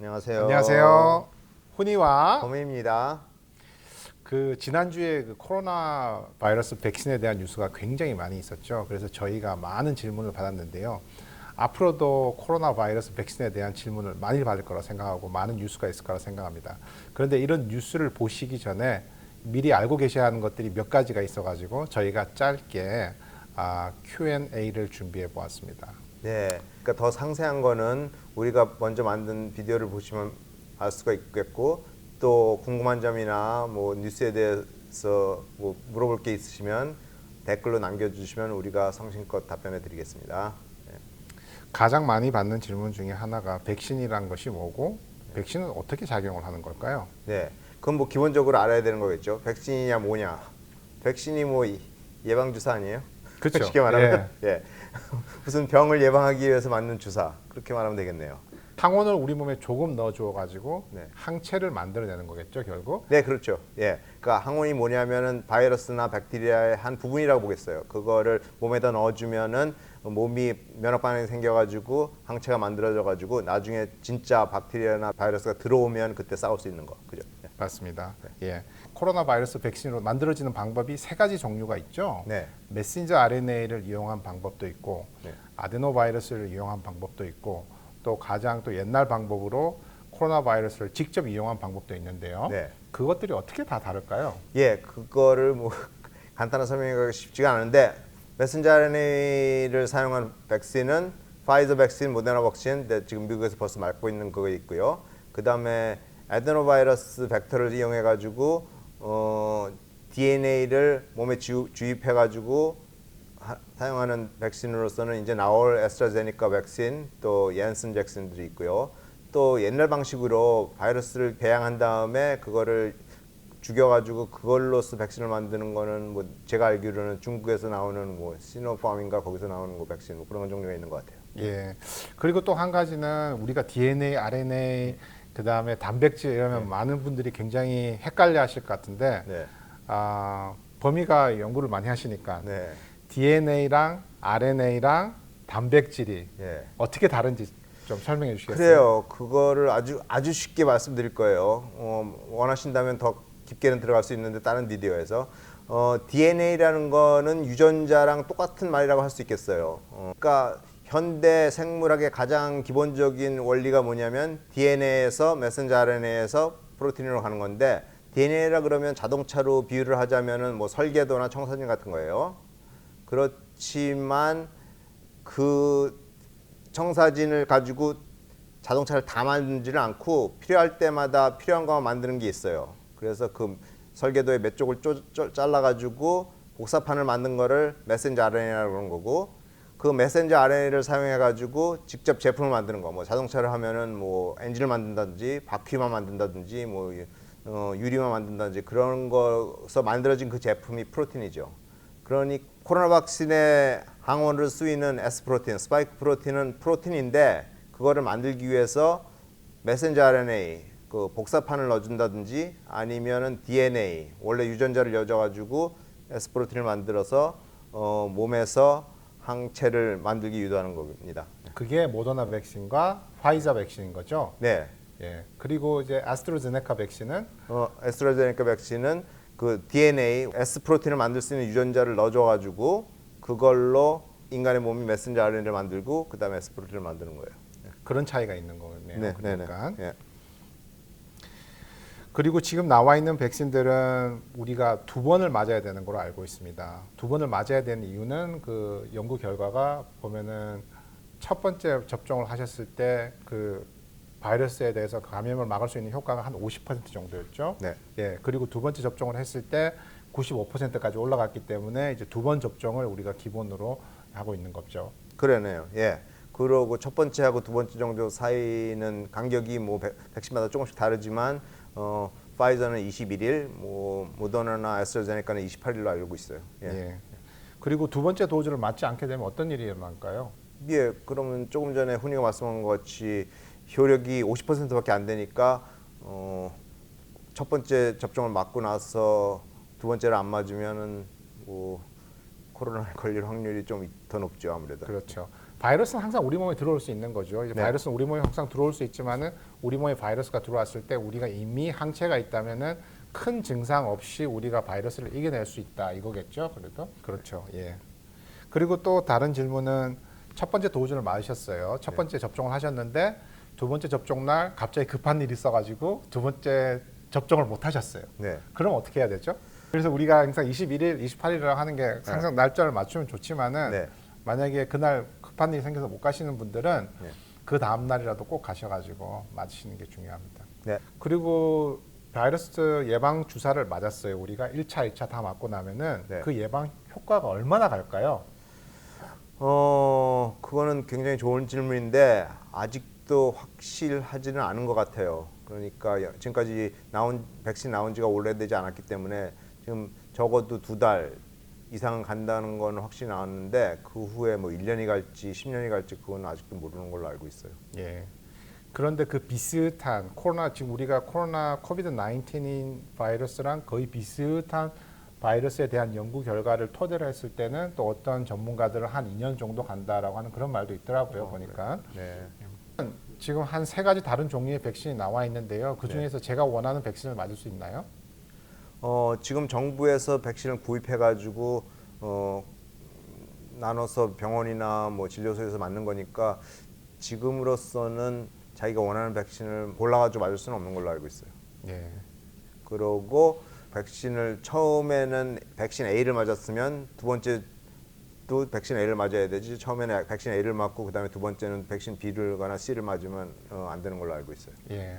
안녕하세요. 안녕하세요. 훈이와 범입니다. 지난주에 코로나 바이러스 백신에 대한 뉴스가 굉장히 많이 있었죠. 그래서 저희가 많은 질문을 받았는데요. 앞으로도 코로나 바이러스 백신에 대한 질문을 많이 받을 거라 생각하고 많은 뉴스가 있을 거라 생각합니다. 그런데 이런 뉴스를 보시기 전에 미리 알고 계셔야 하는 것들이 몇 가지가 있어가지고 저희가 짧게 Q&A를 준비해 보았습니다. 네, 그러니까 더 상세한 거는 우리가 먼저 만든 비디오를 보시면 알 수가 있겠고, 또 궁금한 점이나 뭐 뉴스에 대해서 뭐 물어볼 게 있으시면 댓글로 남겨주시면 우리가 성심껏 답변해 드리겠습니다. 네. 가장 많이 받는 질문 중에 하나가 백신이란 것이 뭐고 백신은 어떻게 작용을 하는 걸까요? 네, 그건 뭐 기본적으로 알아야 되는 거겠죠. 백신이냐 뭐냐. 백신이 뭐 예방 주사 아니에요? 그렇죠. 쉽게 말하면 예. 무슨 병을 예방하기 위해서 맞는 주사 그렇게 말하면 되겠네요. 항원을 우리 몸에 조금 넣어주어 가지고 네. 항체를 만들어내는 거겠죠, 결국. 네, 그렇죠. 예, 그러니까 항원이 뭐냐면은 바이러스나 박테리아의 한 부분이라고 보겠어요. 그거를 몸에다 넣어주면은 몸이 면역 반응이 생겨가지고 항체가 만들어져가지고 나중에 진짜 박테리아나 바이러스가 들어오면 그때 싸울 수 있는 거, 그죠? 예. 맞습니다. 예. 코로나 바이러스 백신으로 만들어지는 방법이 세 가지 종류가 있죠. 네. 메신저 RNA를 이용한 방법도 있고, 네. 아데노 바이러스를 이용한 방법도 있고, 또 가장 또 옛날 방법으로 코로나 바이러스를 직접 이용한 방법도 있는데요. 네. 그것들이 어떻게 다 다를까요? 예, 그거를 뭐 간단한 설명하기가 쉽지가 않은데 메신저 RNA를 사용한 백신은 파이저 백신, 모데나 백신, 지금 미국에서 벌써 맞고 있는 그거 있고요. 그 다음에 아데노바이러스 벡터를 이용해 가지고 DNA를 몸에 주입해 가지고 사용하는 백신으로서는 이제 나올 에스트라제네카 백신, 또 얀슨 잭슨들이 있고요. 또 옛날 방식으로 바이러스를 배양한 다음에 그거를 죽여가지고 그걸로서 백신을 만드는 거는 뭐 제가 알기로는 중국에서 나오는 뭐 시노팜인가 거기서 나오는 거 백신 뭐 그런 종류가 있는 것 같아요. 예. 그리고 또 한 가지는 우리가 DNA, RNA, 그 다음에 단백질 이러면 많은 분들이 굉장히 헷갈려 하실 것 같은데, 네, 범위가 연구를 많이 하시니까 네, DNA랑 RNA랑 단백질이 예. 어떻게 다른지 좀 설명해 주시겠어요? 그래요. 그거를 아주 쉽게 말씀드릴 거예요. 원하신다면 더 깊게는 들어갈 수 있는데 다른 비디오에서 DNA라는 거는 유전자랑 똑같은 말이라고 할 수 있겠어요. 그러니까 현대 생물학의 가장 기본적인 원리가 뭐냐면 DNA에서 메신저 RNA에서 프로틴으로 가는 건데 DNA라 그러면 자동차로 비유를 하자면은 뭐 설계도나 청사진 같은 거예요. 그렇지만 그 청사진을 가지고 자동차를 다 만들지는 않고 필요할 때마다 필요한 것만 만드는 게 있어요. 그래서 그 설계도의 몇 쪽을 잘라가지고 복사판을 만든 거를 메신저 RNA라고 그러는 거고, 그 메신저 RNA를 사용해가지고 직접 제품을 만드는 거, 뭐 자동차를 하면은 뭐 엔진을 만든다든지 바퀴만 만든다든지 뭐 유리만 만든다든지 그런 거서 만들어진 그 제품이 프로틴이죠. 그러니 코로나 백신의 항원을 쓰이는 S 프로틴, 스파이크 프로틴은 프로틴인데 그거를 만들기 위해서 메신저 RNA 그 복사판을 넣어준다든지 아니면은 DNA 원래 유전자를 여져가지고 S 프로틴을 만들어서 몸에서 항체를 만들기 유도하는 겁니다. 그게 모더나 백신과 화이자 백신인 거죠. 네. 예. 그리고 이제 아스트라제네카 백신은 에스트라제네카 백신은 그 DNA S 프로틴을 만들 수 있는 유전자를 넣어줘가지고 그걸로 인간의 몸이 메신저 RNA를 만들고 그 다음에 S 프로틴을 만드는 거예요. 그런 차이가 있는 거네요. 네, 그러니까. 네. 그리고 지금 나와 있는 백신들은 우리가 두 번을 맞아야 되는 걸로 알고 있습니다. 두 번을 맞아야 되는 이유는 그 연구 결과가 보면은 첫 번째 접종을 하셨을 때 그 바이러스에 대해서 감염을 막을 수 있는 효과가 한 50% 정도였죠. 네. 예. 그리고 두 번째 접종을 했을 때 95%까지 올라갔기 때문에 이제 두 번 접종을 우리가 기본으로 하고 있는 거죠. 그러네요. 예. 그러고 첫 번째하고 두 번째 정도 사이는 간격이 뭐 백신마다 조금씩 다르지만 파이저는 21일, 뭐 모더나나 에스트라제네카는 28일로 알고 있어요. 예. 예. 그리고 두 번째 도주를 맞지 않게 되면 어떤 일이 일어날까요? 예. 그러면 조금 전에 훈이가 말씀한 것 같이 효력이 50%밖에 안 되니까 첫 번째 접종을 맞고 나서 두 번째를 안 맞으면은 뭐 코로나에 걸릴 확률이 좀 더 높죠, 아무래도. 그렇죠. 바이러스는 항상 우리 몸에 들어올 수 있는 거죠. 이제 네. 바이러스는 우리 몸에 항상 들어올 수 있지만은 우리 몸에 바이러스가 들어왔을 때 우리가 이미 항체가 있다면은 큰 증상 없이 우리가 바이러스를 이겨낼 수 있다 이거겠죠. 그래도 그렇죠. 예. 그리고 또 다른 질문은 첫 번째 도우전을 맞으셨어요. 첫 번째 접종을 하셨는데 두 번째 접종 날 갑자기 급한 일이 있어가지고 두 번째 접종을 못 하셨어요. 네. 그럼 어떻게 해야 되죠? 그래서 우리가 항상 21일, 28일이라고 하는 게 항상 날짜를 맞추면 좋지만은 네. 만약에 그날 급한 일이 생겨서 못 가시는 분들은 네. 그 다음 날이라도 꼭 가셔가지고 맞으시는 게 중요합니다. 네. 그리고 바이러스 예방 주사를 맞았어요. 우리가 1차, 2차 다 맞고 나면은 네. 그 예방 효과가 얼마나 갈까요? 그거는 굉장히 좋은 질문인데 아직도 확실하지는 않은 것 같아요. 그러니까 지금까지 백신 나온 지가 오래되지 않았기 때문에 지금 적어도 2달 이상 간다는 건 확실히 나왔는데 그 후에 뭐 1년이 갈지 10년이 갈지 그건 아직도 모르는 걸로 알고 있어요. 예. 그런데 그 비슷한 코로나 지금 우리가 코로나 코비드 19인 바이러스랑 거의 비슷한 바이러스에 대한 연구 결과를 토대로 했을 때는 또 어떤 전문가들은 한 2년 정도 간다라고 하는 그런 말도 있더라고요. 보니까 네. 지금 한 3가지 다른 종류의 백신이 나와 있는데요. 그 중에서 제가 원하는 백신을 맞을 수 있나요? 지금 정부에서 백신을 구입해가지고 나눠서 병원이나 뭐 진료소에서 맞는 거니까 지금으로서는 자기가 원하는 백신을 골라가지고 맞을 수는 없는 걸로 알고 있어요. 예. 그러고 백신을 처음에는 백신 A를 맞았으면 두 번째도 백신 A를 맞아야 되지. 처음에는 백신 A를 맞고 그다음에 두 번째는 백신 B를 가나 C를 맞으면 안 되는 걸로 알고 있어요. 예.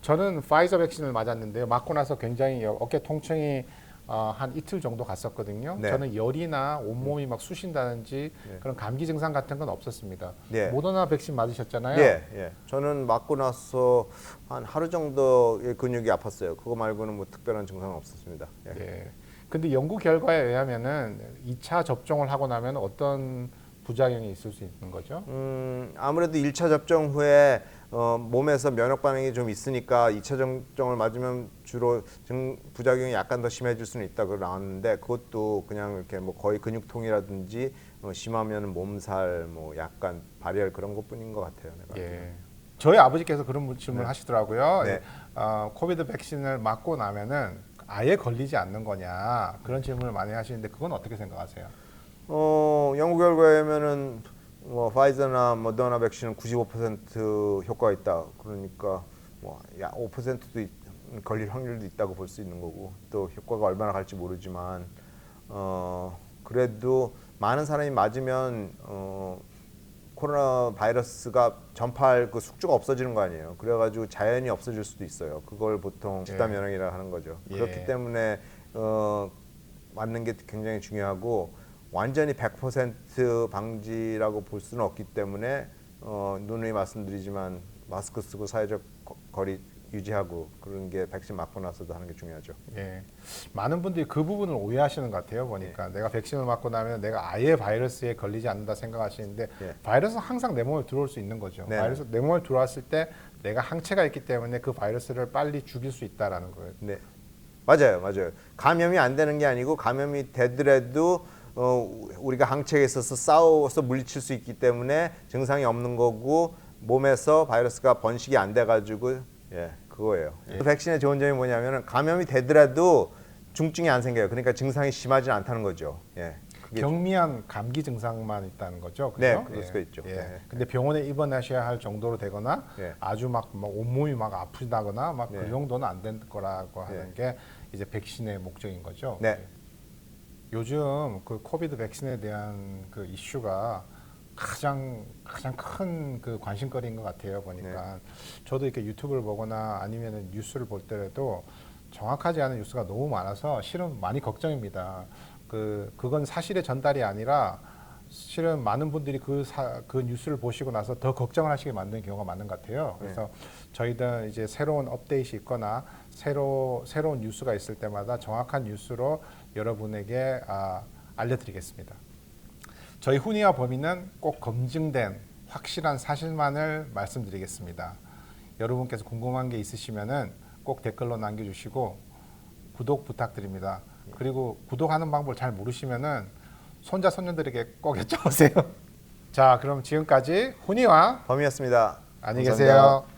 저는 파이저 백신을 맞았는데요. 맞고 나서 굉장히 어깨 통증이 한 이틀 정도 갔었거든요. 네. 저는 열이나 온몸이 막 쑤신다든지 네. 그런 감기 증상 같은 건 없었습니다. 네. 모더나 백신 맞으셨잖아요. 예, 예. 저는 맞고 나서 한 하루 정도의 근육이 아팠어요. 그거 말고는 뭐 특별한 증상은 없었습니다. 예. 예. 근데 연구 결과에 의하면은 2차 접종을 하고 나면 어떤 부작용이 있을 수 있는 거죠? 아무래도 1차 접종 후에 몸에서 면역 반응이 좀 있으니까 2차 접종을 맞으면 주로 부작용이 약간 더 심해질 수는 있다고 나왔는데 그것도 그냥 이렇게 뭐 거의 근육통이라든지 심하면 몸살, 뭐 약간 발열 그런 것뿐인 것 같아요. 내가. 예. 저희 아버지께서 그런 질문을 네. 하시더라고요. 네. 코비드 백신을 맞고 나면은 아예 걸리지 않는 거냐 그런 질문을 많이 하시는데 그건 어떻게 생각하세요? 연구 결과에 의하면은 뭐 파이저나 모더나 백신은 95% 효과가 있다. 그러니까 뭐 5%도 걸릴 확률도 있다고 볼 수 있는 거고 또 효과가 얼마나 갈지 모르지만 그래도 많은 사람이 맞으면 코로나 바이러스가 전파할 그 숙주가 없어지는 거 아니에요. 그래가지고 자연히 없어질 수도 있어요. 그걸 보통 집단 면역이라고 하는 거죠. 예. 그렇기 때문에 맞는 게 굉장히 중요하고 완전히 100% 방지라고 볼 수는 없기 때문에 누누이 말씀드리지만 마스크 쓰고 사회적 거리 유지하고 그런 게 백신 맞고 나서도 하는 게 중요하죠. 예, 많은 분들이 그 부분을 오해하시는 것 같아요. 보니까 내가 백신을 맞고 나면 내가 아예 바이러스에 걸리지 않는다 생각하시는데 예. 바이러스는 항상 내 몸에 들어올 수 있는 거죠. 네. 바이러스 내 몸에 들어왔을 때 내가 항체가 있기 때문에 그 바이러스를 빨리 죽일 수 있다라는 거예요. 네, 맞아요. 감염이 안 되는 게 아니고 감염이 되더라도 우리가 항체가 있어서 싸워서 물리칠 수 있기 때문에 증상이 없는 거고 몸에서 바이러스가 번식이 안 돼가지고 그거예요. 예. 백신의 좋은 점이 뭐냐면은 감염이 되더라도 중증이 안 생겨요. 그러니까 증상이 심하지 않다는 거죠. 그게 경미한 감기 증상만 있다는 거죠. 네, 그죠? 그럴 수가 있죠. 예. 네. 근데 병원에 입원하셔야 할 정도로 되거나 예. 아주 막 온몸이 막 아프다거나 막 그 네. 정도는 안 된 거라고 하는 게 이제 백신의 목적인 거죠. 네. 요즘 그 코비드 백신에 대한 그 이슈가 가장 큰 그 관심거리인 것 같아요. 보니까 저도 이렇게 유튜브를 보거나 아니면은 뉴스를 볼 때라도 정확하지 않은 뉴스가 너무 많아서 실은 많이 걱정입니다. 그건 사실의 전달이 아니라 실은 많은 분들이 그 뉴스를 보시고 나서 더 걱정을 하시게 만드는 경우가 많은 것 같아요. 그래서 저희들 이제 새로운 업데이트 있거나 새로운 뉴스가 있을 때마다 정확한 뉴스로 여러분에게 알려드리겠습니다. 저희 후니와 범위는 꼭 검증된 확실한 사실만을 말씀드리겠습니다. 여러분께서 궁금한 게 있으시면은 꼭 댓글로 남겨주시고 구독 부탁드립니다. 그리고 구독하는 방법을 잘 모르시면은 손자 손녀들에게 꼭 여쭤보세요. 자, 그럼 지금까지 훈이와 범이었습니다. 안녕히 감사합니다. 계세요.